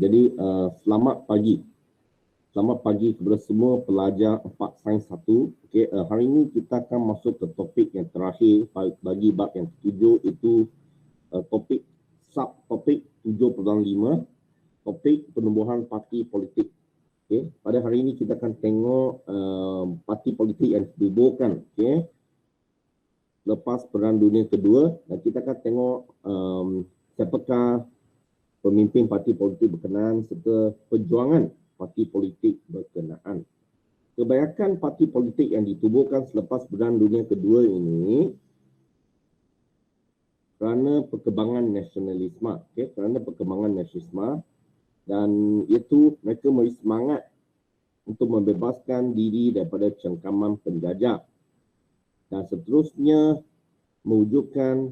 jadi selamat pagi. Selamat pagi kepada semua pelajar 4 Sains 1. Okey, hari ini kita akan masuk ke topik yang terakhir bagi bab yang ke-7, itu topik subtopik 7.5, topik penumbuhan parti politik. Okey, pada hari ini kita akan tengok parti politik yang ditubuhkan, okey, lepas Perang Dunia Kedua, dan kita akan tengok siapakah pemimpin parti politik berkenaan serta perjuangan parti politik berkenaan. Kebanyakan parti politik yang ditubuhkan selepas Perang Dunia Kedua ini kerana perkembangan nasionalisme, kerana perkembangan nasionalisme, dan itu mereka memberi semangat untuk membebaskan diri daripada cengkaman penjajah dan seterusnya mewujudkan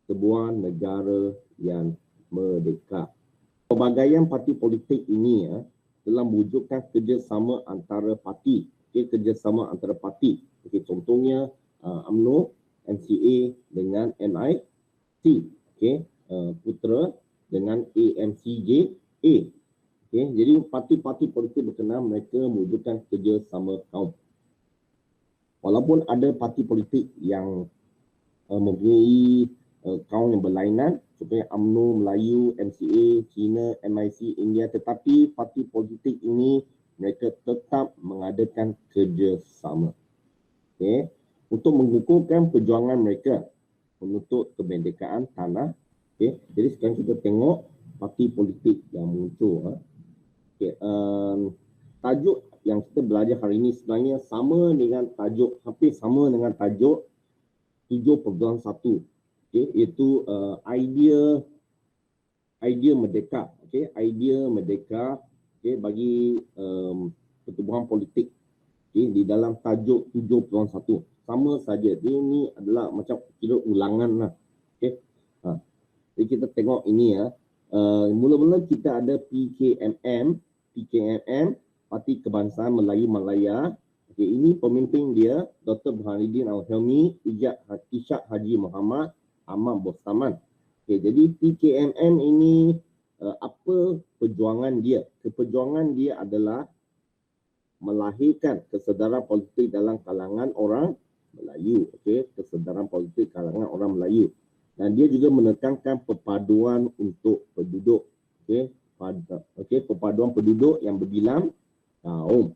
sebuah negara yang merdeka. Pelbagaian parti politik ini telah mewujudkan kerjasama antara parti, kerjasama antara parti. Contohnya UMNO, MCA dengan MIT, Putera dengan AMCJA. Jadi parti-parti politik berkenaan mereka mewujudkan kerjasama kaum. Walaupun ada parti politik yang mempunyai kaum yang berlainan, contohnya UMNO, Melayu, MCA, China, MIC, India, tetapi parti politik ini mereka tetap mengadakan kerjasama. Untuk mengukuhkan perjuangan mereka menuntut kemerdekaan tanah. Jadi sekarang kita tengok parti politik yang muncul. Tajuk yang kita belajar hari ini sebenarnya sama dengan tajuk, hampir sama dengan tajuk 7.1, iaitu idea merdeka, idea merdeka, bagi pertubuhan politik, di dalam tajuk 7.1. Sama saja, ini adalah macam kira ulangan lah. Jadi kita tengok ini mula-mula kita ada PKMM, Parti Kebangsaan Melayu Malaya. Ini pemimpin dia Dr. Burhanuddin Al-Hilmi, Ishak Haji Muhammad, Ahmad Bostaman. Jadi PKMM ini apa perjuangan dia? Perjuangan dia adalah melahirkan kesedaran politik dalam kalangan orang Melayu. Kesedaran politik kalangan orang Melayu. Dan dia juga menekankan perpaduan untuk penduduk. Perpaduan penduduk yang berbilang kaum.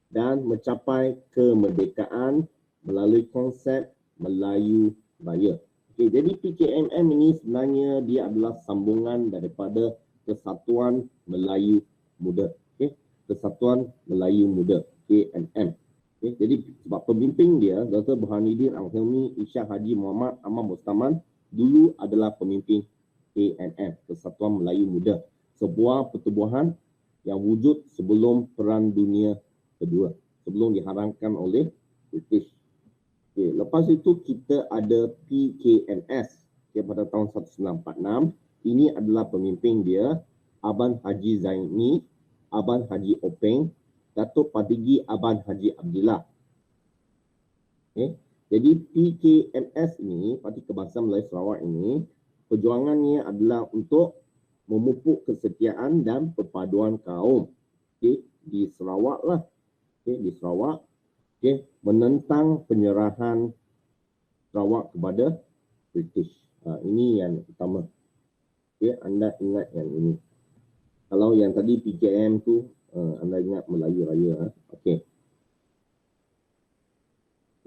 Dan mencapai kemerdekaan melalui konsep Melayu Raya. Jadi PKMM ini sebenarnya dia adalah sambungan daripada Kesatuan Melayu Muda. Kesatuan Melayu Muda, KMM. Jadi sebab pemimpin dia, Dr. Burhanuddin Al-Hilmi, Ishak Haji Muhammad, Ahmad Bostaman, dulu adalah pemimpin KMM, Kesatuan Melayu Muda. Sebuah pertubuhan yang wujud sebelum Perang Dunia Kedua, sebelum diharamkan oleh British. Lepas itu kita ada PKMS pada tahun 1946. Ini adalah pemimpin dia Aban Haji Zaini, Aban Haji Openg, Datuk Padigi Aban Haji Abdillah. Jadi PKMS ini, Parti Kebangsaan Melayu Sarawak ini, perjuangannya adalah untuk memupuk kesetiaan dan perpaduan kaum. Di Sarawak lah. Di Sarawak, menentang penyerahan Sarawak kepada British. Ini yang utama. Anda ingat yang ini. Kalau yang tadi PKM tu, anda ingat Melayu Raya.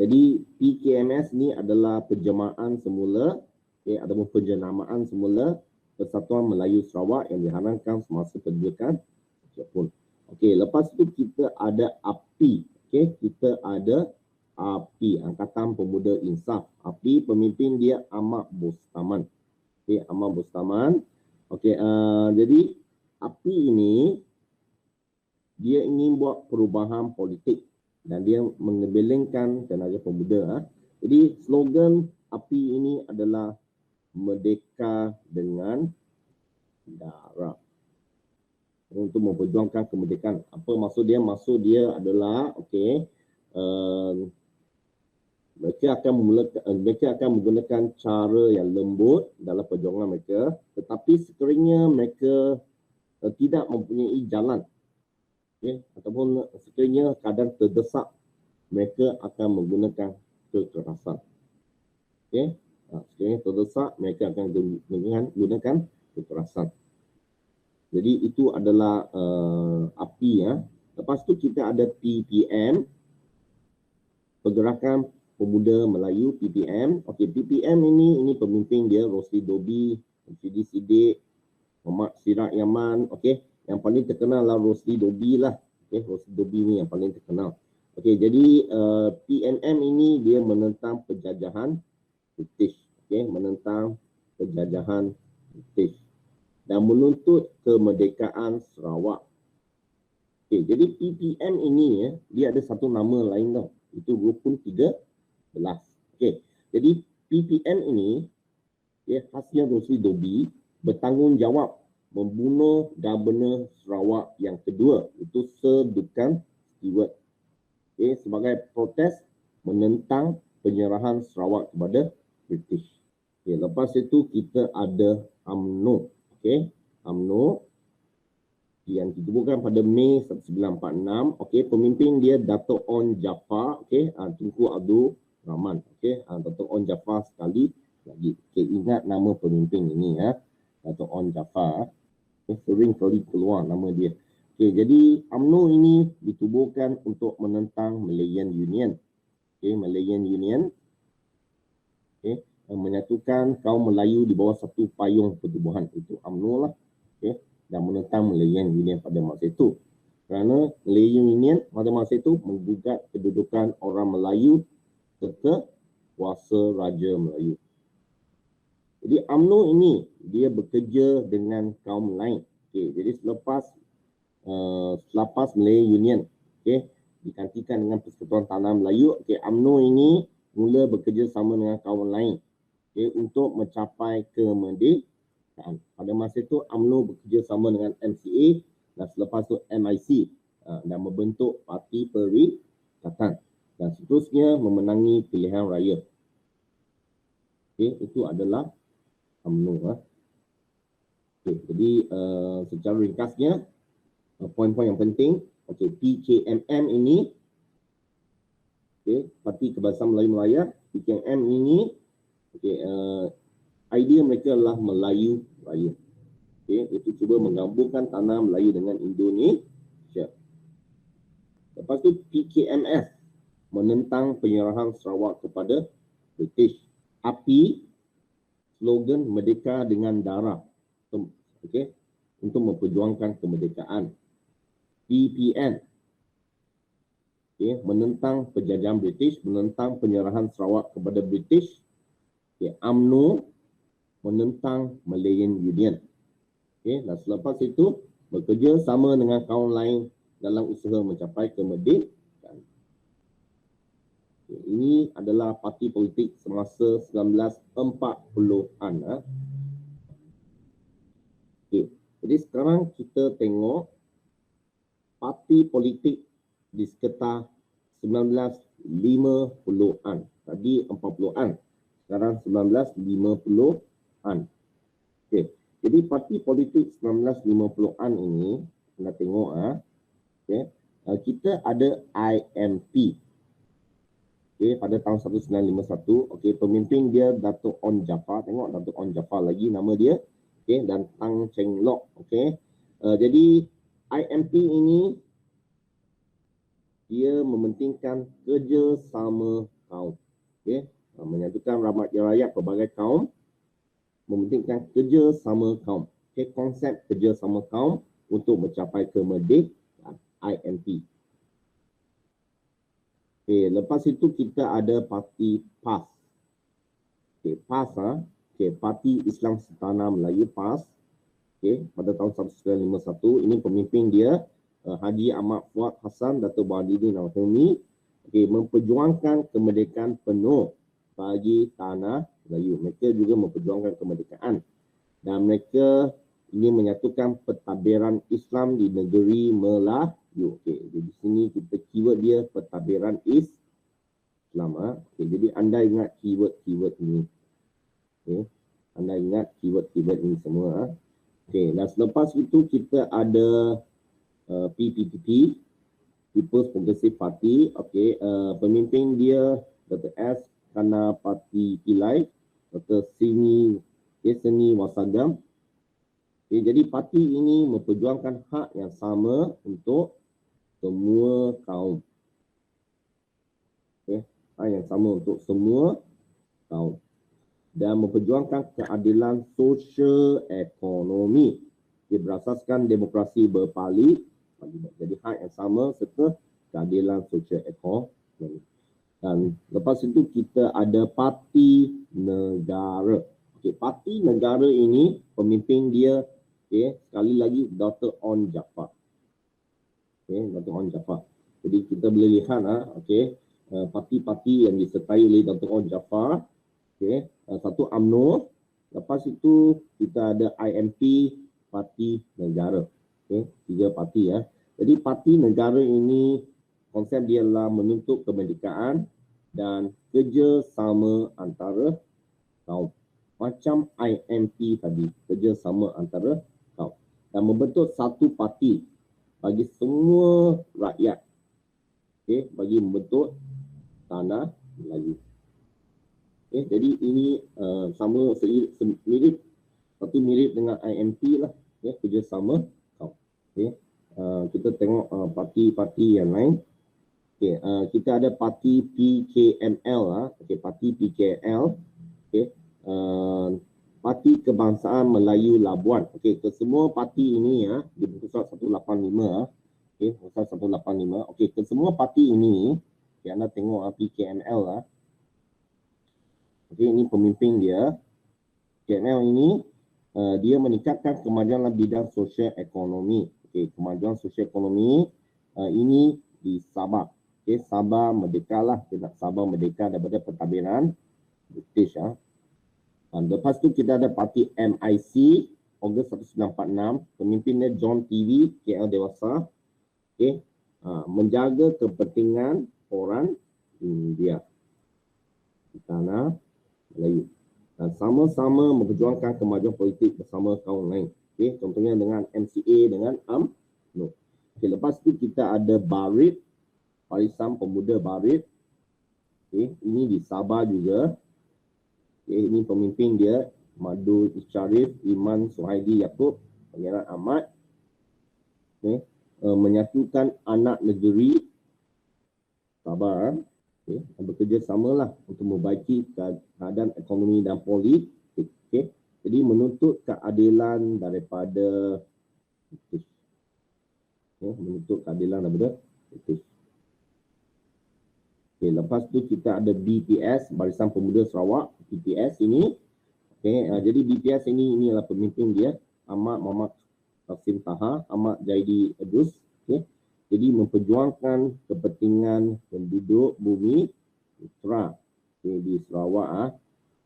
Jadi PKMS ni adalah penjemaan semula, ataupun penjenamaan semula Persatuan Melayu Sarawak yang diharamkan semasa kemerdekaan Jepun. Lepas itu kita ada API. Kita ada API, Angkatan Pemuda Insaf. API pemimpin dia Ahmad Bostaman. Ahmad Bostaman. Jadi API ini dia ingin buat perubahan politik dan dia mengebelengkan tenaga pemuda. Jadi slogan API ini adalah merdeka dengan darah. Untuk memperjuangkan kemerdekaan. Apa maksud dia? Maksud dia adalah mereka akan menggunakan cara yang lembut dalam perjuangan mereka, tetapi sekiranya mereka tidak mempunyai jalan, ataupun sekiranya keadaan terdesak, mereka akan menggunakan kekerasan. Sekiranya terdesak, mereka akan menggunakan kekerasan. Jadi itu adalah API ya. Lepas tu kita ada PPM, Pergerakan Pemuda Melayu, PPM. PPM ini pemimpin dia Rosli Dobi, Sidi Sidik, Muhammad Sirak Yaman. Yang paling terkenal lah Rosli Dobi lah. Rosli Dobi ni yang paling terkenal. Jadi PNM ini dia menentang penjajahan British. Menentang penjajahan British dan menuntut kemerdekaan Sarawak. Jadi PPM ini dia ada satu nama lain tau. Itu Rukun 13. Jadi PPM ini khasnya Rosli Dobi bertanggungjawab membunuh Governor Sarawak yang kedua, itu Sir Duncan Stewart. Sebagai protes menentang penyerahan Sarawak kepada British. Lepas itu kita ada UMNO. UMNO yang ditubuhkan pada Mei 1946. Pemimpin dia Dato' On Jaafar, Tunku Abdul Rahman. Dato' On Jaafar sekali lagi. Ingat nama pemimpin ini ya, Dato' On Jaafar. Sering kali keluar nama dia. Jadi UMNO ini ditubuhkan untuk menentang Malayan Union. Malayan Union menyatukan kaum Melayu di bawah satu payung pertubuhan, itu UMNO lah. Dan menentang Malayan Union pada masa itu. Kerana Malayan Union pada masa itu menggugat kedudukan orang Melayu serta kuasa Raja Melayu. Jadi UMNO ini dia bekerja dengan kaum lain. Jadi selepas Malayan Union digantikan dengan Persekutuan Tanah Melayu, UMNO ini mula bekerja sama dengan kaum lain untuk mencapai kemerdekaan. Pada masa itu UMNO bekerja sama dengan MCA dan selepas itu MIC dan membentuk Parti Perikatan dan seterusnya memenangi pilihan raya. Itu adalah UMNO. Jadi secara ringkasnya poin-poin yang penting, PKMM ini Parti Kebangsaan Melayu Melaya, PKMM ini idea mereka adalah Melayu Raya. Itu cuba menggabungkan tanah Melayu dengan Indonesia. Lepas tu PKMS menentang penyerahan Sarawak kepada British. API, slogan Merdeka dengan Darah, untuk memperjuangkan kemerdekaan. PPN, menentang penjajahan British, menentang penyerahan Sarawak kepada British. UMNO menentang Malayan Union. Dan selepas itu bekerja sama dengan kaum lain dalam usaha mencapai kemerdekaan. Ini adalah parti politik semasa 1940-an. Jadi sekarang kita tengok parti politik di sekitar 1950-an. Tadi 40-an. Sekarang 1950-an. Jadi parti politik 1950-an ini, kita tengok kita ada IMP. Pada tahun 1951, pemimpin dia Dato' On Jaafar. Tengok Dato' On Jaafar lagi nama dia. Dan Tang Cheng Lock. Jadi IMP ini dia mementingkan kerjasama kaum. Menyatukan rakyat pelbagai kaum, mementingkan kerjasama kaum. Konsep kerjasama kaum untuk mencapai kemerdekaan, IMP. Lepas itu kita ada parti PAS. PAS Parti Islam Setanah Melayu, PAS. Pada tahun 1951, ini pemimpin dia Haji Ahmad Fuad Hassan, Dato' Badruddin Al-Hilmi, memperjuangkan kemerdekaan penuh bagi tanah Melayu. Mereka juga memperjuangkan kemerdekaan dan mereka ini menyatukan pentadbiran Islam di negeri Melayu. Jadi di sini kita keyword dia pentadbiran Islam. Jadi anda ingat keyword ini. Anda ingat keyword ini semua. Okey, dan selepas itu kita ada PPP, People's Progressive Party. Okey, pemimpin dia Dr. S. Kanapati Pillai, Dr. Sini Wasagam. Okay, jadi parti ini memperjuangkan hak yang sama untuk semua kaum. Okay, hak yang sama untuk semua kaum. Dan memperjuangkan keadilan sosial ekonomi. Okay, berasaskan demokrasi berparli. Jadi hak yang sama serta keadilan sosial ekonomi. Dan lepas itu kita ada parti negara. Okay, parti negara ini pemimpin dia, okay, sekali lagi Dr. On Jaafar. Okay, Dr. On Jaafar. Jadi kita boleh lihat okay, parti-parti yang disertai oleh Dr. On Jaafar. Okay, satu UMNO. Lepas itu kita ada IMP, Parti Negara. Okay, 3 parti ya. Jadi parti negara ini konsep dia adalah menuntut kemerdekaan dan kerjasama antara kaum. Macam IMP tadi, kerjasama antara kaum. Dan membentuk satu parti bagi semua rakyat. Okay, bagi membentuk tanah Melayu. Okay, jadi ini sama mirip, satu mirip dengan IMP lah. Okay, kerjasama kaum. Okay, kita tengok parti-parti yang lain. Okay, kita ada parti PKML. Okay, parti PKML. Okay, Parti Kebangsaan Melayu Labuan. Okay, kesemua parti ini di buku surat 185. Okay, buku surat 185. Okay, kesemua parti ini, okay, anda tengok PKML. Okay, ini pemimpin dia. PKML ini dia meningkatkan kemajuan dalam bidang sosial ekonomi. Okay, kemajuan sosial ekonomi ini di Sabah. Okay, Sabah merdeka lah. Sabah merdeka daripada pentadbiran British. Dan lepas tu kita ada parti MIC, Ogos 1946. Pemimpinnya John TV, KL Dewasa. Okay, menjaga kepentingan orang India di tanah Melayu. Dan sama-sama memperjuangkan kemajuan politik bersama kaum lain. Okay, contohnya dengan MCA, dengan UMNO. Okay, lepas tu kita ada Barit, Barisan Pemuda Barit. Okay, ini di Sabah juga. Okay, ini pemimpin dia, Madu Syarif, Iman Suhaidi Yaakob, Pangeran Ahmad. Okay, menyatukan anak negeri Sabah. Okay, bekerja samalah untuk membaiki keadaan ekonomi dan politik. Okay, jadi menuntut keadilan daripada British. Okay, menuntut keadilan daripada British. Okay, lepas tu kita ada BPS, Barisan Pemuda Sarawak. BPS ini, okay, jadi BPS ini adalah pemimpin dia, Ahmad Muhammad Qasim Taha, Ahmad Jaidi Adus. Okay, jadi memperjuangkan kepentingan penduduk bumi Putra, okay, di Sarawak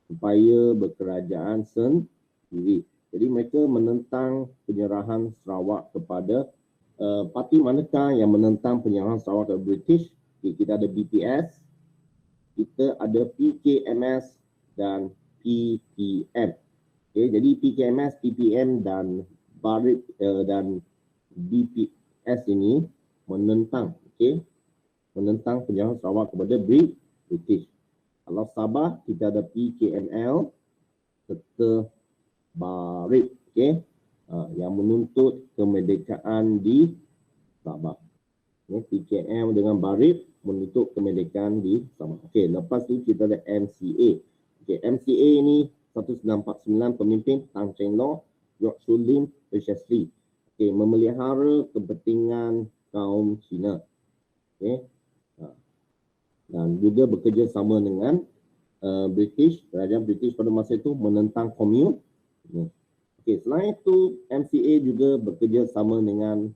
supaya berkerajaan sendiri. Jadi mereka menentang penyerahan Sarawak kepada parti manakah yang menentang penyerahan Sarawak kepada British. Kita ada BPS, kita ada PKMS dan PPM. Okay, jadi PKMS, PPM dan Barit dan BPS ini menentang, okay, menentang penyerahan Sarawak kepada British. Kalau Sabah kita ada PKML serta Barit, okay, yang menuntut kemerdekaan di Sabah. PKM dengan Barit menuntut kemerdekaan di Sabah. Okey, lepas tu kita ada MCA. Okey, MCA ini 1949 pemimpin Tang Cheng Loh, Yok Shun Lim, Precious-Lee. Okey, memelihara kepentingan kaum Cina. Okey. Dan juga bekerja sama dengan British, kerajaan British pada masa itu menentang komunis. Okey, selain itu MCA juga bekerja sama dengan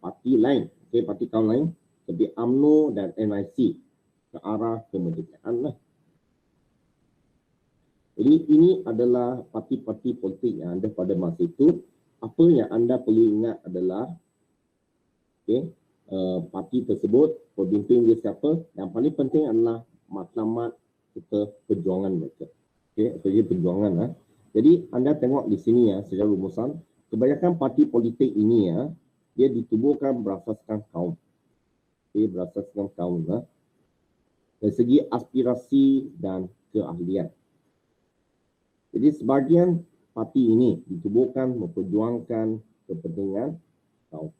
parti lain, parti kaum lain seperti UMNO dan MIC ke arah kemerdekaan lah. Jadi ini adalah parti-parti politik yang ada pada masa itu. Apa yang anda perlu ingat adalah parti tersebut, pemimpin dia siapa. Yang paling penting adalah matlamat serta perjuangan mereka. Kerja perjuangan. Jadi anda tengok di sini ya, secara rumusan, kebanyakan parti politik ini ya, dia ditubuhkan berasaskan kaum. Okay, berasaskan kaum ya. Dari segi aspirasi dan keahlian. Jadi sebahagian parti ini ditubuhkan memperjuangkan kepentingan kaum.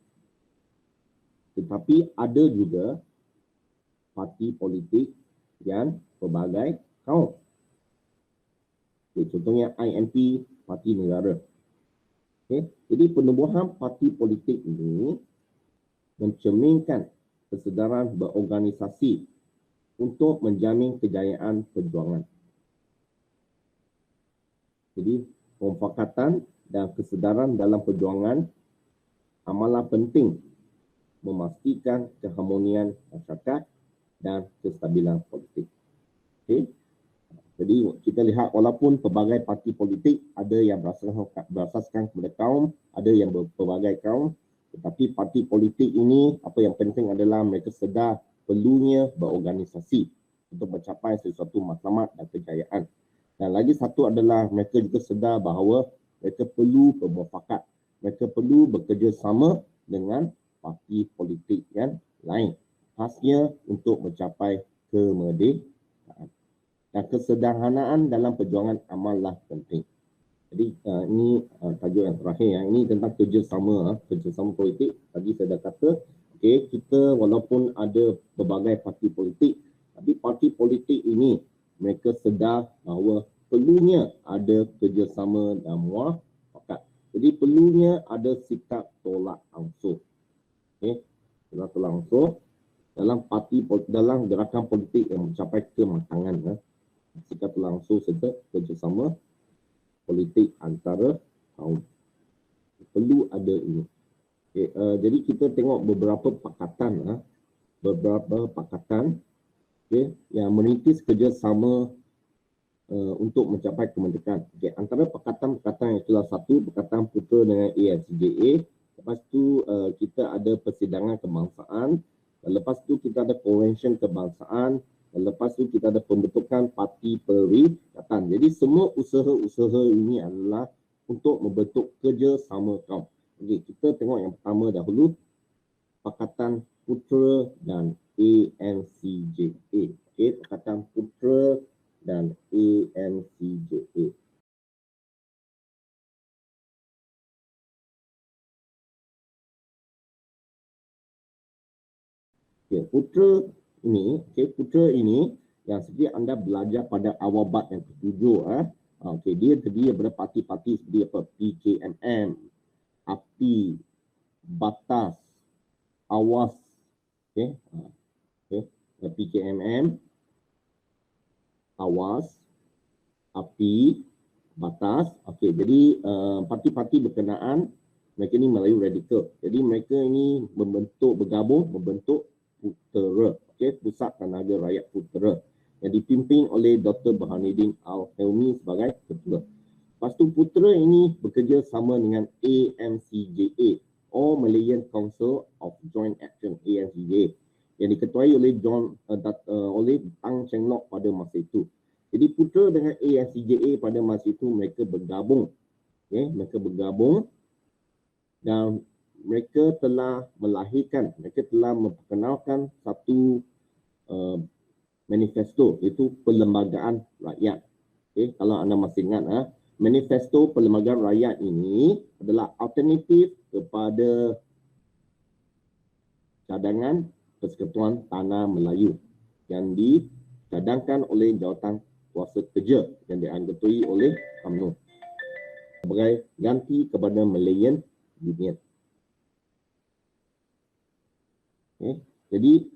Tetapi ada juga parti politik yang pelbagai kaum. Okay, contohnya INP, Parti Negara. Okay. Jadi penubuhan parti politik ini mencerminkan kesedaran berorganisasi untuk menjamin kejayaan perjuangan. Jadi pemufakatan dan kesedaran dalam perjuangan amalan penting memastikan keharmonian masyarakat dan kestabilan politik. Okay. Jadi kita lihat walaupun pelbagai parti politik ada yang berasaskan kepada kaum, ada yang berbagai kaum, tetapi parti politik ini apa yang penting adalah mereka sedar perlunya berorganisasi untuk mencapai sesuatu matlamat dan kejayaan. Dan lagi satu adalah mereka juga sedar bahawa mereka perlu bermuafakat, mereka perlu bekerjasama dengan parti politik yang lain, khasnya untuk mencapai kemerdekaan. Dan kesederhanaan dalam perjuangan amallah penting. Jadi ini tajuk yang terakhir ya. Ini tentang kerjasama politik. Tadi saya dah kata, okay, kita walaupun ada berbagai parti politik, tapi parti politik ini mereka sedar bahawa perlunya ada kerjasama dan muafakat. Jadi perlunya ada sikap tolak ansur. Okay, tolak ansur dalam dalam gerakan politik yang mencapai kematangan ya. Sikap langsung serta kerjasama politik antara kaum. Perlu ada ini. Okay, jadi kita tengok beberapa pakatan, okay, yang merintis kerjasama untuk mencapai kemerdekaan. Okay, antara pakatan-pakatan itulah satu, Pakatan Putera dengan AFCJA. Lepas tu kita ada persidangan kebangsaan. Lepas tu kita ada konvensyen kebangsaan. Lepas tu kita ada pembentukan parti perikatan. Jadi semua usaha-usaha ini adalah untuk membentuk kerjasama kaum. Okey, kita tengok yang pertama dahulu, Pakatan Putera dan ANCJA. Okey, Pakatan Putera dan ANCJA. Okey, Putera ini yang seperti anda belajar pada awal bab yang ketujuh. Okey, dia terdiri daripada parti-parti seperti apa? PKMM, API, Batas, Awas. Okey, PKMM, Awas, API, Batas. Okey, jadi parti-parti berkenaan mereka ini Melayu Radikal. Jadi mereka ini bergabung membentuk Putera, okay, Pusat Tenaga Rakyat Putera yang dipimpin oleh Dr. Burhanuddin Al-Helmi sebagai ketua. Lepas tu Putera ini bekerja sama dengan AMCJA, All Malayan Council of Joint Action, AMCJA, yang diketuai oleh oleh Tang Cheng Lock pada masa itu. Jadi Putera dengan AMCJA pada masa itu mereka bergabung, okay, dan mereka telah memperkenalkan satu manifesto, iaitu Perlembagaan Rakyat. Okay, kalau anda masih ingat, manifesto Perlembagaan Rakyat ini adalah alternatif kepada cadangan Persekutuan Tanah Melayu yang dicadangkan oleh Jawatan Kuasa Kerja yang dianggotoi oleh UMNO sebagai ganti kepada Malayan Union. Okay. Jadi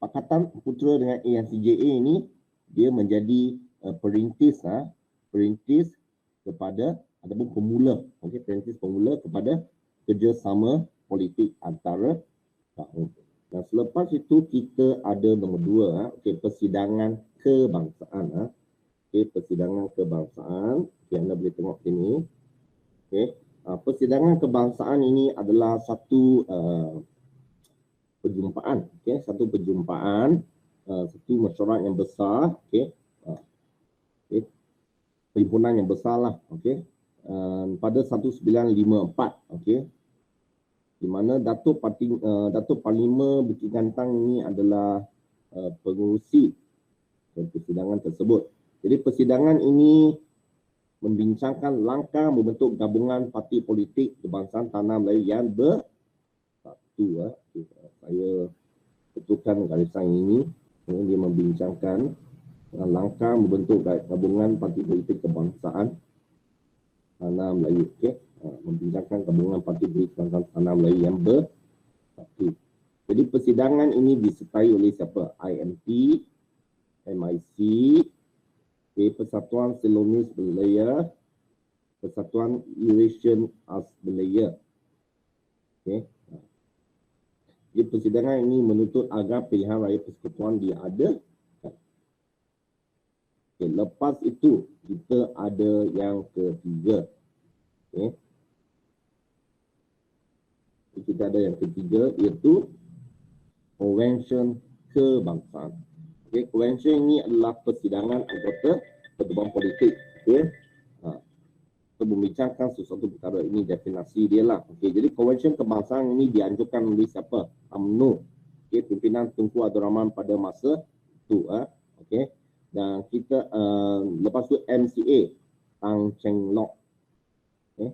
Pakatan Putera dengan AMCJA ini dia menjadi perintis kepada ataupun pemula, perintis pemula kepada kerjasama politik antara kaum. Dan selepas itu kita ada nombor 2, persidangan kebangsaan. Persidangan kebangsaan, anda boleh tengok sini. Persidangan kebangsaan ini adalah satu perjumpaan, satu mesyuarat yang besar, perhimpunan yang besar lah, okey. Pada 1954, okey, di mana Datuk Panglima Bukit Gantang ini adalah pengurusi persidangan tersebut. Jadi persidangan ini membincangkan langkah membentuk gabungan parti politik kebangsaan Tanah Melayu yang bersatu. Saya betulkan garisan ini. Dia membincangkan langkah membentuk gabungan parti politik kebangsaan Tanah Melayu. Okay? Membincangkan gabungan parti politik kebangsaan Tanah Melayu yang bersatu. Jadi persidangan ini disertai oleh siapa? IMT, MIC, Persatuan Ceylonese Malaya, Persatuan Eurasian Arts Malaya. Okay. Jadi persidangan ini menuntut agar pilihan raya persekutuan diadakan. Okay. Lepas itu, kita ada yang ketiga. Okay. Kita ada yang ketiga, iaitu Konvensyen Kebangsaan. Okay. Konvensyen ini adalah persidangan anggota pertubuhan politik. Okay. Membincangkan sesuatu perkara ini, definisi dia lah. Okay. Jadi Konvensyen Kebangsaan ini dianjurkan oleh siapa? UMNO. Okay. Pimpinan Tunku Abdul Rahman pada masa itu. Okay. Dan kita lepas tu MCA, Tang Cheng Lock. Okay.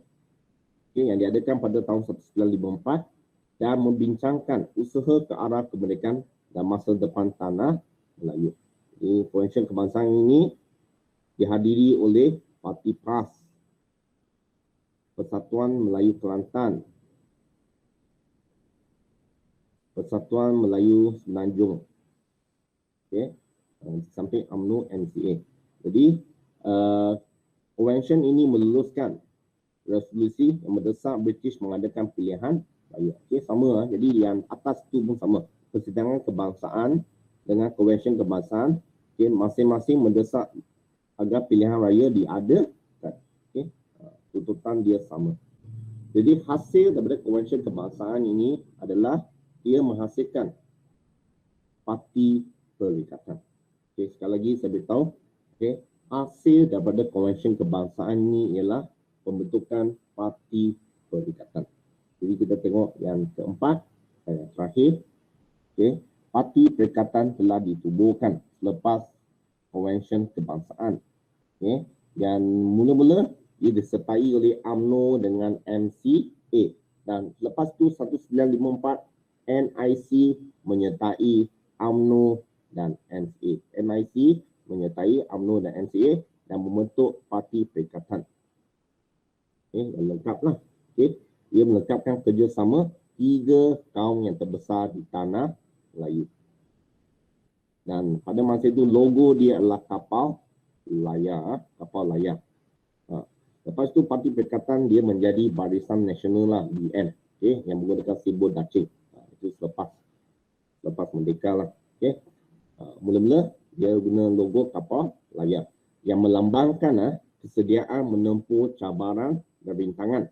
Okay. Yang diadakan pada tahun 1954 dan membincangkan usaha ke arah kemerdekaan dan masa depan Tanah Melayu. Jadi Konvensyen Kebangsaan ini dihadiri oleh Parti PAS, Persatuan Melayu Kelantan, Persatuan Melayu Semenanjung, okay, sampai UMNO MCA. Jadi konvensyen ini meluluskan resolusi yang mendesak British mengadakan pilihan raya. Okay, sama. Jadi yang atas itu pun sama. Persidangan kebangsaan dengan Konvensyen Kebangsaan, okay, masing-masing mendesak agar pilihan raya diadakan. Okay. Tuntutan dia sama. Jadi hasil daripada Konvensyen Kebangsaan ini adalah ia menghasilkan parti perikatan. Okay, sekali lagi saya beritahu, okay, hasil daripada Konvensyen Kebangsaan ini ialah pembentukan parti perikatan. Jadi kita tengok yang keempat, yang terakhir, okay, parti perikatan telah ditubuhkan selepas Konvensyen Kebangsaan. Okay. Dan mula-mula ia disertai oleh UMNO dengan MCA. Dan lepas tu 1954, NIC menyertai UMNO dan MCA. NIC menyertai UMNO dan MCA dan membentuk Parti Perikatan. Okay, yang lengkaplah. Okay. Ia melengkapkan kerjasama tiga kaum yang terbesar di Tanah Melayu. Dan pada masa itu logo dia adalah kapal layar, Lepas tu Parti Perikatan dia menjadi Barisan Nasional lah, BN, okay, yang menggunakan simbol dacing. Itu selepas merdeka lah. Okay. Mula-mula dia guna logo kapal layar yang melambangkan kesediaan menempuh cabaran dan rintangan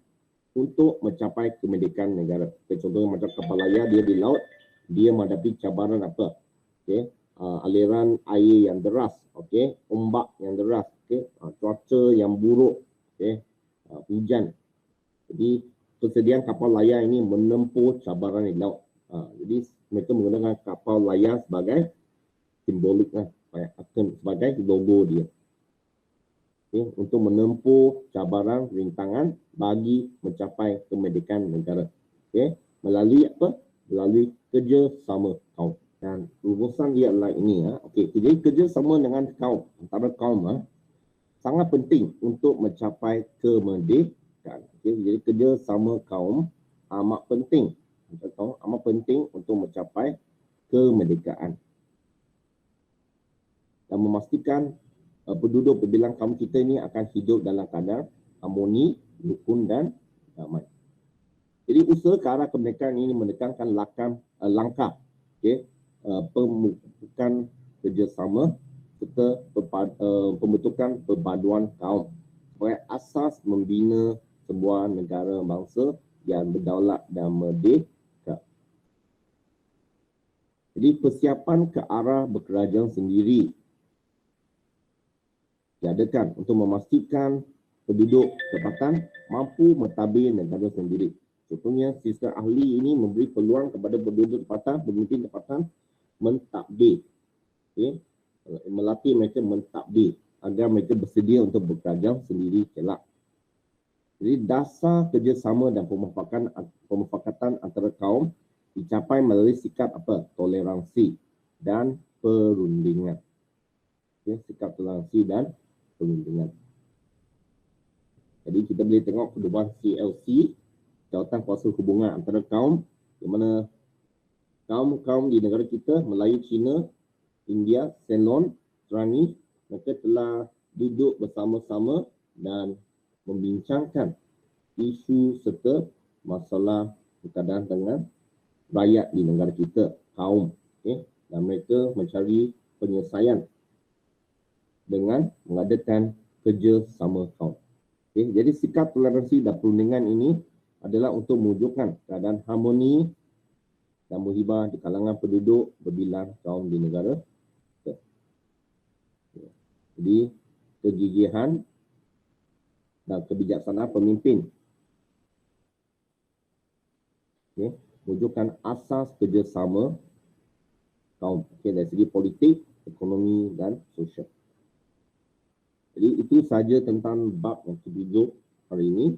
untuk mencapai kemerdekaan negara. Okay, contohnya macam kapal layar dia di laut, dia menghadapi cabaran apa? Okay. Aliran air yang deras, okay, ombak yang deras, okay, cuaca yang buruk, okay, hujan. Jadi persediaan kapal layar ini menempuh cabaran di laut. Jadi mereka menggunakan kapal layar sebagai simbolik lah, sebagai logo dia. Okay, untuk menempuh cabaran rintangan bagi mencapai kemerdekaan negara. Okay, melalui apa? Melalui kerjasama kaum. Dan rumusan dia adalah ini. Okey, jadi kerjasama dengan kaum, antara kaum sangat penting untuk mencapai kemerdekaan. Okay, jadi kerjasama kaum amat penting. Amat penting untuk mencapai kemerdekaan. Dan memastikan penduduk berbilang kaum kita ini akan hidup dalam keadaan harmoni, rukun dan damai. Jadi usaha ke arah kemerdekaan ini menekankan langkah, okay, pembentukan kerjasama serta pembentukan perpaduan kaum sebagai asas membina sebuah negara bangsa yang berdaulat dan merdeka. Jadi persiapan ke arah berkerajaan sendiri. Jadi diadakan untuk memastikan penduduk tempatan mampu mentadbir negara sendiri. Contohnya, sistem ahli ini memberi peluang kepada penduduk tempatan, pemimpin tempatan mentadbir, melatih mereka mentadbir agar mereka bersedia untuk bekerja sendiri kelak. Jadi dasar kerjasama dan pemufakatan antara kaum dicapai melalui sikap toleransi dan perundingan. Sikap toleransi dan perundingan. Jadi kita boleh tengok pedoman CLC, Jawatan Kuasa Hubungan antara kaum, di mana kaum-kaum di negara kita, Melayu, Cina, India, Ceylon, Terengganu, mereka telah duduk bersama-sama dan membincangkan isu serta masalah berkaitan dengan rakyat di negara kita, kaum, dan mereka mencari penyelesaian dengan mengadakan kerjasama kaum. Jadi sikap toleransi dan perundingan ini adalah untuk mewujudkan keadaan harmoni dan muhibah di kalangan penduduk berbilang kaum di negara kita. Jadi kegigihan dan kebijaksanaan pemimpin mewujudkan asas kerjasama kaum dari segi politik, ekonomi dan sosial. Jadi itu saja tentang bab yang ke-7 hari ini.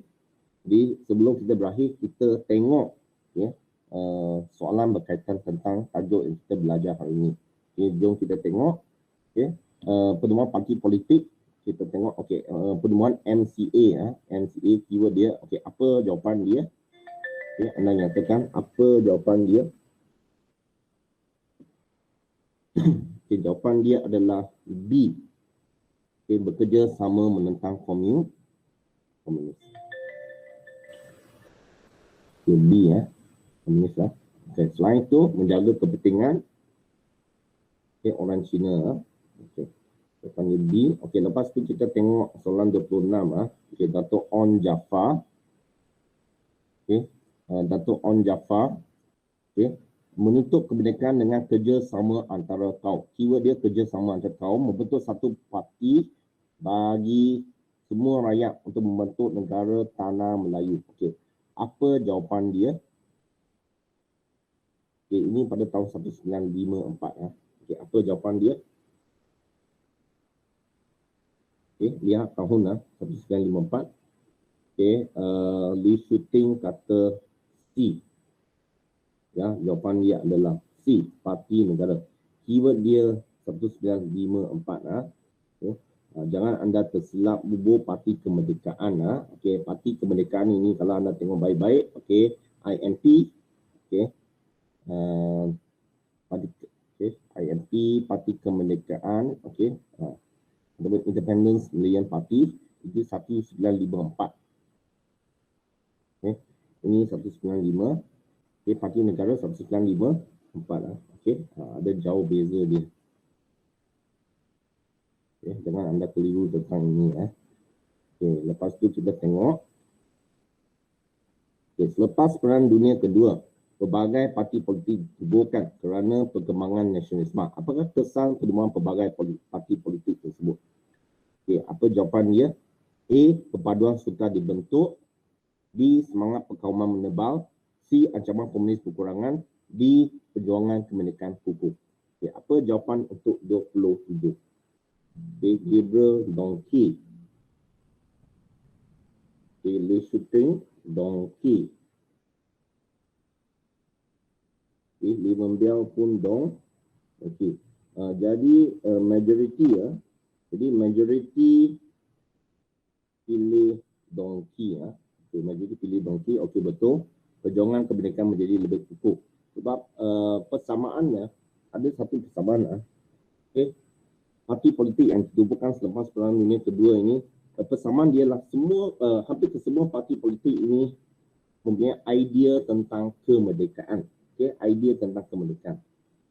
Jadi sebelum kita berakhir, kita tengok soalan berkaitan tentang tajuk yang kita belajar hari ini. Jom kita tengok penemuan parti politik. Kita tengok penemuan MCA. MCA keyword dia. Apa jawapan dia? Anda nyatakan apa jawapan dia. Jawapan dia adalah B. Bekerja sama menentang komunis. B komunis lah. Selain itu menjaga kepentingan orang Cina. Jawapan dia B. Lepas tu kita tengok soalan 26 Dato' On Jaafar. Dato' On Jaafar menuntut kemerdekaan dengan kerjasama antara kaum. Keyword dia kerjasama antara kaum, membentuk satu parti bagi semua rakyat untuk membentuk negara tanah Melayu. Apa jawapan dia? Ini pada tahun 1954. Apa jawapan dia? Lihat tahun 1954. Lee Shooting kata C. Jawapan dia adalah C, parti negara. Keyword dia 1954. Jangan anda tersilap bubuh parti kemerdekaan. Parti kemerdekaan ini kalau anda tengok baik-baik, INP, INP, parti kemerdekaan, Independence Labour Party, itu 1954. Ini 195. Parti negara 1954. Ada jauh beza dia. Jangan anda keliru tentang ini. Lepas tu kita tengok. Selepas Perang Dunia Kedua, pelbagai parti politik ditubuhkan kerana perkembangan nasionalisme. Apakah kesan penemuan pelbagai parti politik tersebut? Apa jawapan dia? A. Perpaduan suka dibentuk. B. Semangat perkauman menebal. C. Ancaman komunis berkurangan. D. Perjuangan kemerdekaan hukum. Apa jawapan untuk 27? Gabriel Donkey. Lee Shooting Donkey. Lee Membiao pun dong. Jadi majority Jadi majority pilih Donkey. Majority pilih Donkey. Betul. Perjuangan kemerdekaan menjadi lebih kukuh. Sebab persamaannya ada satu persamaan. Parti politik yang ditubuhkan selepas Perang Dunia Kedua ini, persamaan dia lah semua, hampir kesemua parti politik ini mempunyai idea tentang kemerdekaan. Idea tentang kemerdekaan.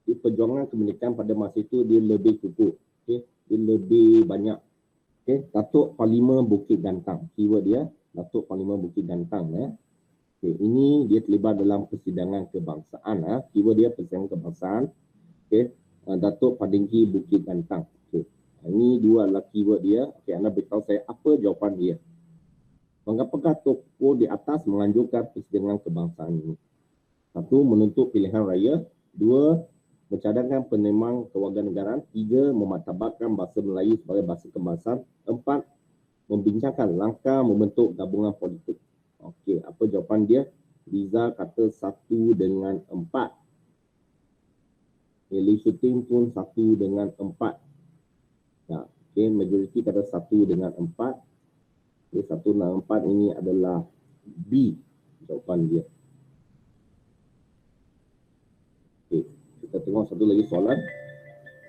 Perjuangan kemerdekaan pada masa itu dia lebih kukuh. Dia lebih banyak. Datuk Parlimen Bukit Gantang. Keyword dia Datuk Parlimen Bukit Gantang. Ini dia terlibat dalam persidangan kebangsaan. Keyword dia persidangan kebangsaan. Datuk Padinggi Bukit Gantang. Ini dua adalah keyword dia. Okey, anda beritahu saya apa jawapan dia. Mengapakah tokoh di atas menganjurkan persidangan kebangsaan ini? 1. Menuntut pilihan raya. 2. Mencadangkan penerimaan kewarganegaraan. 3. Memartabatkan bahasa Melayu sebagai bahasa kebangsaan. 4. Membincangkan langkah membentuk gabungan politik. Okey, apa jawapan dia? Liza kata 1 dengan 4. Lee Shooting pun 1 dengan 4. Ya, okey, majoriti kata 1 dengan 4. Okay, 1 dan 4 ini adalah B jawapan dia. Okay, kita tengok satu lagi soalan.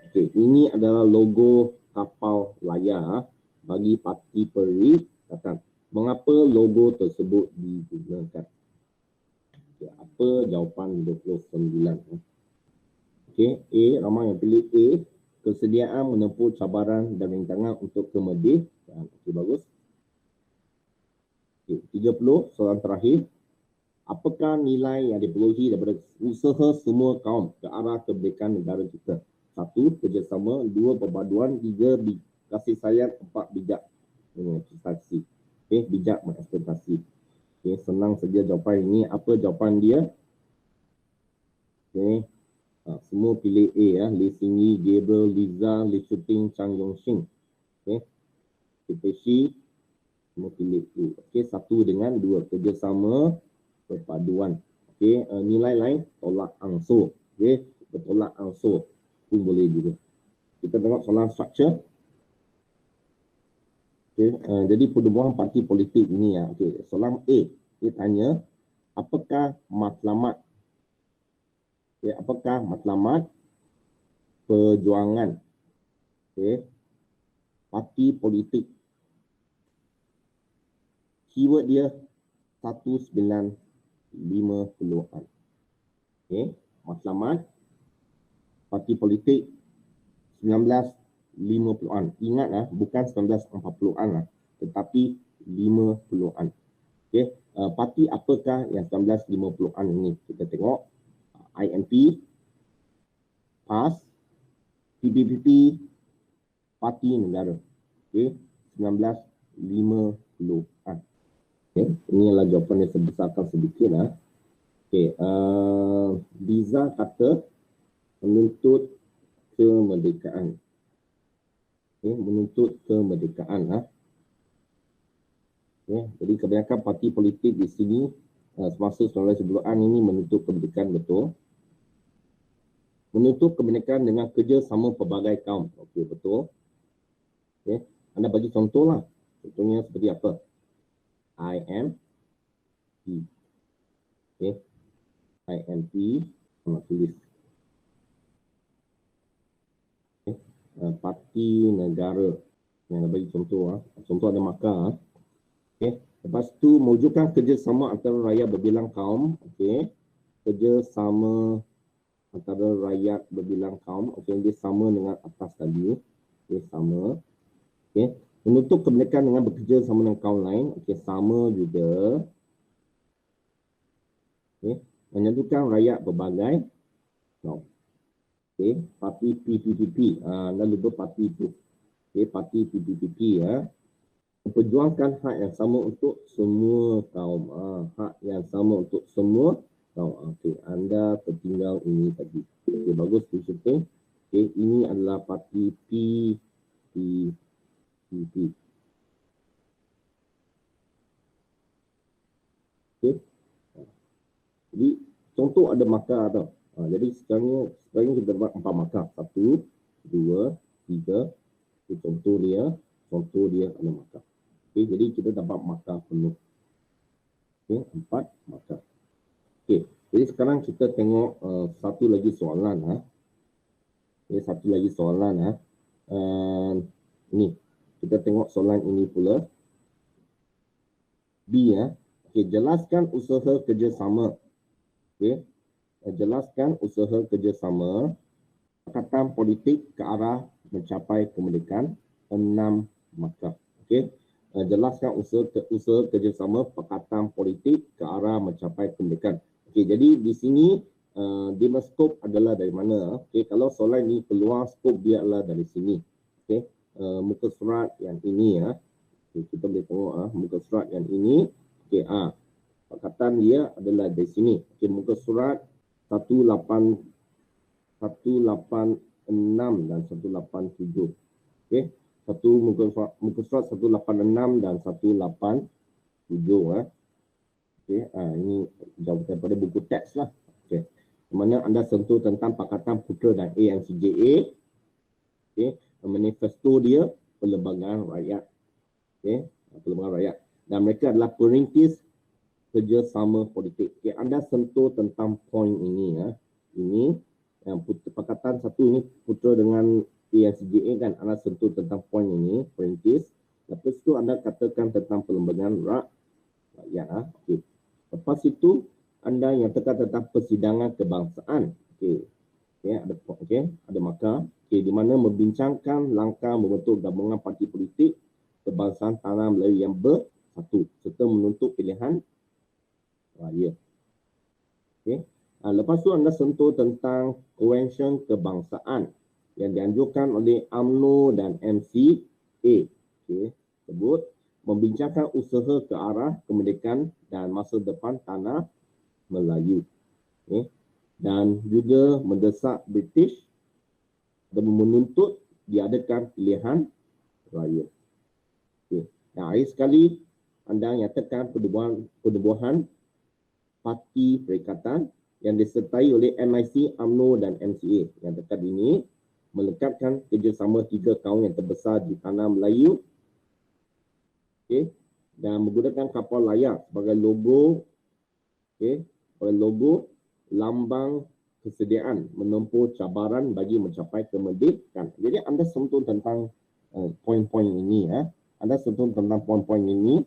Okay, ini adalah logo kapal layar bagi parti perikatan. Mengapa logo tersebut digunakan? Okay, apa jawapan 29? Okay, A, ramai yang pilih A. Kesediaan menempuh cabaran dan rintangan untuk kemerdekaan. Okay, bagus. 30, soalan terakhir. Apakah nilai yang diperolehi daripada usaha semua kaum ke arah kemerdekaan negara kita? 1. Kerjasama. 2. Perpaduan. 3. Kasih sayang. 4. Bijak mengeksploitasi. Okay, bijak mengeksploitasi. Okay, senang saja jawapan ini. Apa jawapan dia? Okay. Semua pilih A ya. Lee Singyi, Gabriel, Liza, Lee Shooting, Chang Yongxing. Okay. Kipeshi. Semua pilih A. Okey, 1 dengan 2. Kerjasama, perpaduan. Okey, nilai lain tolak ansur. Okey, bertolak ansur pun boleh juga. Kita tengok soalan structure. Okey, jadi pertubuhan parti politik ini ya. Okey, soalan A, dia tanya apakah matlamat perjuangan parti politik. Keyword dia 1950-an. Okey, matlamat parti politik 1950-an. Ingat bukan 1940-an tetapi 50-an. Okey, parti apakah yang 1950-an ini? Kita tengok INP, PAS, PPP, Parti Negara. Okey, 1950-an. Okay, ini adalah jawapan yang sebesarkan sedikit lah. Okay, Liza kata menuntut kemerdekaan. Okay, menuntut kemerdekaan lah. Okay, jadi kebanyakan parti politik di sini semasa 1990-an ini menuntut kemerdekaan, betul. Menuntut kemerdekaan dengan kerjasama pelbagai kaum. Okey, betul. Okay, anda bagi contoh lah. Contohnya seperti apa? IMP. Okay. IMP. Nak tulis. Okay. Parti Negara. Yang nak bagi contoh. Contoh ada markah. Okay. Lepas tu, mewujudkan kerjasama antara rakyat berbilang kaum. Okay. Kerjasama antara rakyat berbilang kaum. Okay. Dia sama dengan atas tadi. Okay. Sama. Okay. Menuntut kemerdekaan dengan bekerja sama dengan kaum lain. Okey, sama juga. Okey, menyatukan rakyat berbagai kaum. Okey, parti PPP. Lalu parti itu. Okey, parti PPP ya. Memperjuangkan hak yang sama untuk semua kaum. Hak yang sama untuk semua kaum. Okey, anda tertinggal ini tadi. Okey, bagus disebut. Okey, ini adalah parti PPP. Okay. Jadi contoh ada markah tau. Jadi sekarang kita dapat 4 markah. 1, 2, 3. Contoh dia ada markah. Okay, jadi kita dapat markah penuh. Okay, 4 markah. Okay, jadi sekarang kita tengok satu lagi soalan. Okay, satu lagi soalan. Ni kita tengok soalan ini pula. B ya. Okey, jelaskan usaha kerjasama. Okey. Jelaskan usaha kerjasama Pakatan Politik ke arah mencapai kemerdekaan. 6 markah. Okey. Jelaskan usaha kerjasama Pakatan Politik ke arah mencapai kemerdekaan. Okey, jadi di sini skop adalah dari mana? Okey, kalau soalan ini keluar skop dia adalah dari sini. Okey. muka surat yang ini ya. Okay, kita boleh tengok muka surat yang ini. Okey, pakatan dia adalah di sini. Okey, muka surat 186 dan 187. Okey, muka surat 186 dan 187 Okey, ini jauh daripada buku teks lah. Okey, di mana anda sentuh tentang Pakatan Putera dan AMCJA. Okey, manifesto dia Perlembagaan Rakyat. Okey, Perlembagaan Rakyat. Dan mereka adalah perintis kerjasama politik. Okey, anda sentuh tentang poin ini ya. Ini yang Pakatan satu ini Putera dengan AMCJA kan, anda sentuh tentang poin ini, perintis. Lepas itu anda katakan tentang Perlembagaan Rakyat. Okey. Lepas itu anda nyatakan tentang persidangan kebangsaan. Okey. Ada markah. Okey, di mana membincangkan langkah membentuk gabungan parti politik kebangsaan tanah Melayu yang bersatu serta menuntut pilihan raya. Okey. Lepas tu anda sentuh tentang konvensyen kebangsaan yang dianjurkan oleh UMNO dan MCA. Okey, sebut membincangkan usaha ke arah kemerdekaan dan masa depan tanah Melayu. Okay. Dan juga mendesak British dan menuntut diadakan pilihan raya. Okay. Dan akhir sekali, anda nyatakan penubuhan parti perikatan yang disertai oleh MIC, UMNO dan MCA. Yang dekat ini melekatkan kerjasama 3 kaum yang terbesar di tanah Melayu. Okay. Dan menggunakan kapal layar sebagai logo, sebagai logo lambang kesediaan menempuh cabaran bagi mencapai kemerdekaan. Jadi anda sentuh tentang poin-poin ini ya. Anda sentuh tentang poin-poin ini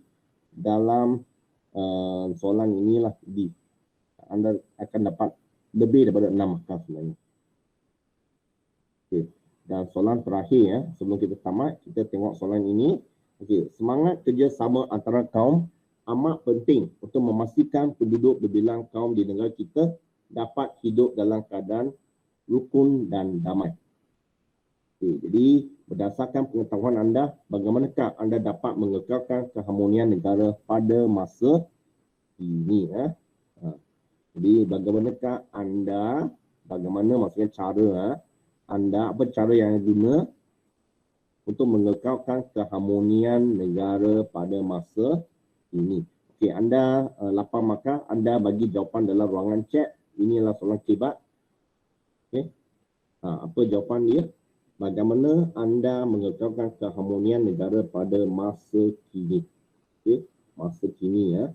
dalam soalan inilah anda akan dapat lebih daripada 6 markah sebenarnya. Okay. Dan soalan terakhir ya, sebelum kita tamat, kita tengok soalan ini. Okey, semangat kerjasama antara kaum amat penting untuk memastikan penduduk berbilang kaum di negara kita dapat hidup dalam keadaan rukun dan damai. Okey, jadi berdasarkan pengetahuan anda, bagaimanakah anda dapat mengekalkan keharmonian negara pada masa ini ya? Jadi bagaimanakah anda, maksudnya cara anda, apa cara yang guna untuk mengekalkan keharmonian negara pada masa ini. Okey, anda 8 markah, anda bagi jawapan dalam ruangan chat. Inilah soalan kebat. Okey. Apa jawapan dia? Bagaimana anda mengekalkan keharmonian negara pada masa kini? Okey, masa kini ya.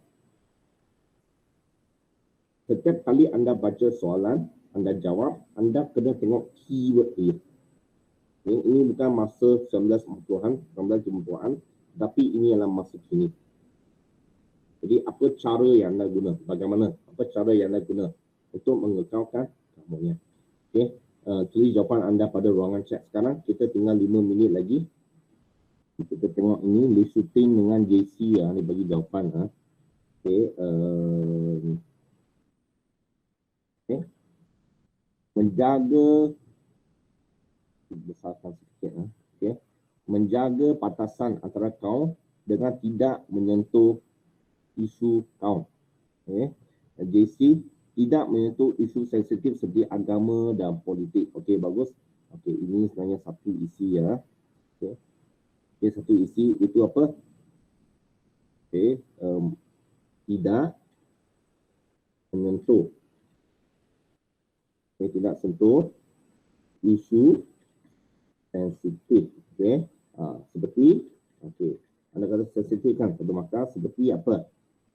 Setiap kali anda baca soalan, anda jawab, anda kena tengok keyword dia. Ini bukan masa 1940-an, 1970-an, tapi ini adalah masa kini. Jadi apa cara yang anda guna? Bagaimana? Apa cara yang anda guna untuk mengekalkan keharmonian? Okey, tulis jawapan anda pada ruangan chat sekarang. Kita tinggal 5 minit lagi. Kita tengok ini, Lee Shooting dengan JC ni bagi jawapan. Okey, menjaga besarkan sedikit okey, menjaga batasan antara kaum dengan tidak menyentuh isu kaum. Okey, JC tidak menyentuh isu sensitif seperti agama dan politik. Okey, bagus. Okey, ini sebenarnya satu isi ya. Okey, satu isi itu apa? Okey, tidak menyentuh. Okey, tidak sentuh isu sensitif. Okey, seperti anda kata sensitif kan, satu markah. Seperti apa?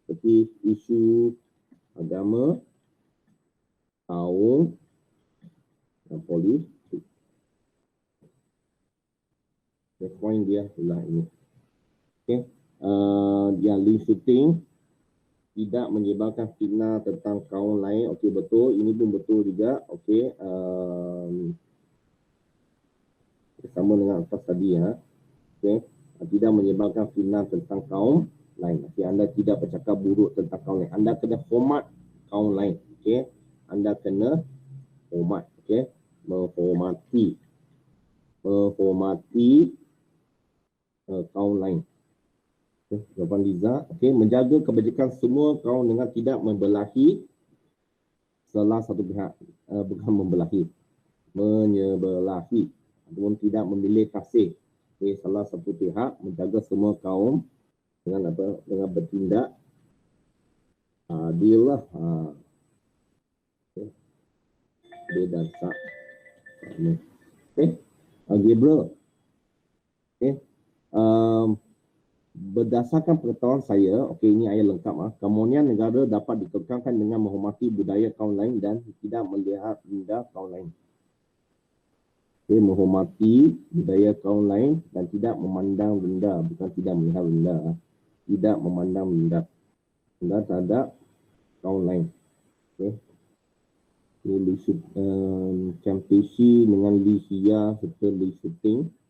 Seperti isu agama, kaum dan politik. Poin dia adalah ini. Okey, yang Lee Shooting tidak menyebabkan fitnah tentang kaum lain. Okey, betul. Ini pun betul juga. Okey, sama dengan atas tadi ya. Okey, tidak menyebabkan fitnah tentang kaum lain. Okey, anda tidak bercakap buruk tentang kaum lain. Anda kena hormat kaum lain. Okey, anda kena hormat. Okey, menghormati kaum lain. Okay, jawapan Liza. Okay, menjaga kebajikan semua kaum dengan tidak membelahi salah satu pihak, bukan membelahi, menyebelahi ataupun tidak memilih kasih. Okay, salah satu pihak, menjaga semua kaum dengan apa? Dengan bertindak adil lah. Okay. Adil dan sah. Okay. Gabriel. Okay. Berdasarkan pengetahuan saya, okey, ini ayat lengkap. Kemunian negara dapat dikekalkan dengan menghormati budaya kaum lain dan tidak melihat rendah kaum lain. Okay, menghormati budaya kaum lain dan tidak memandang rendah, bukan tidak melihat rendah. Tidak memandang rendah terhadap kaum lain. Okay. Li Champesi dengan Li Xia serta Li Shooting.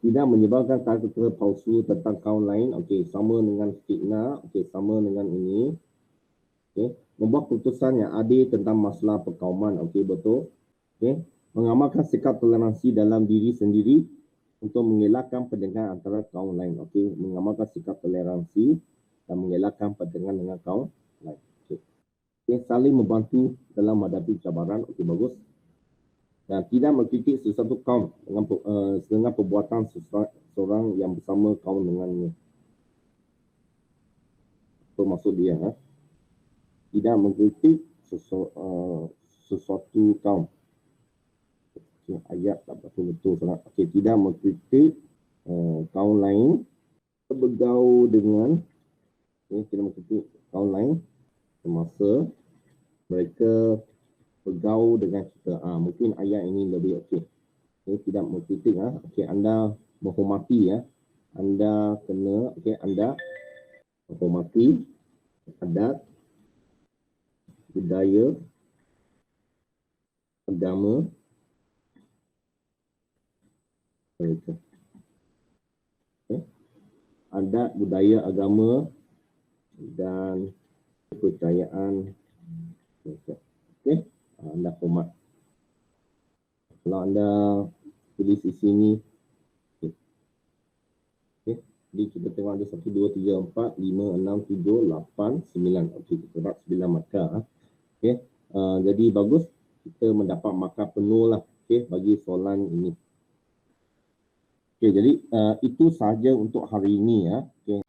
Tidak menyebarkan kata-kata palsu tentang kaum lain. Okey, sama dengan fitnah. Okey, sama dengan ini. Okey, membuat keputusan yang adil tentang masalah perkauman. Okey, betul. Okey, mengamalkan sikap toleransi dalam diri sendiri untuk mengelakkan pertengkaran antara kaum lain. Okey, mengamalkan sikap toleransi dan mengelakkan pertengkaran dengan kaum lain. Okey, saling membantu dalam menghadapi cabaran. Okey, bagus. Dan tidak mengkritik sesuatu kaum dengan perbuatan seseorang yang bersama kaum dengannya. Apa maksud dia? Tidak mengkritik sesuatu kaum. Okay, ayat tak betul-betul sangat. Okay, tidak mengkritik kaum lain, bergaul dengan, tidak mengkritik kaum lain semasa mereka bergaul dengan kita. Mungkin ayat ini lebih okey. Tidak mengkritik. Okey, anda menghormati Anda kena, anda menghormati adat, budaya, agama mereka. Adat, budaya, agama dan kepercayaan mereka. Okey, anda hormat. Kalau anda tulis di sini, okey. Jadi kita tengok ada 1, 2, 3, 4, 5, 6, 7, 8, 9. Okey, kita dapat 9 markah. Okey, jadi bagus kita mendapat markah penuh lah, okey, bagi soalan ini. Okey, jadi itu sahaja untuk hari ini. Okey.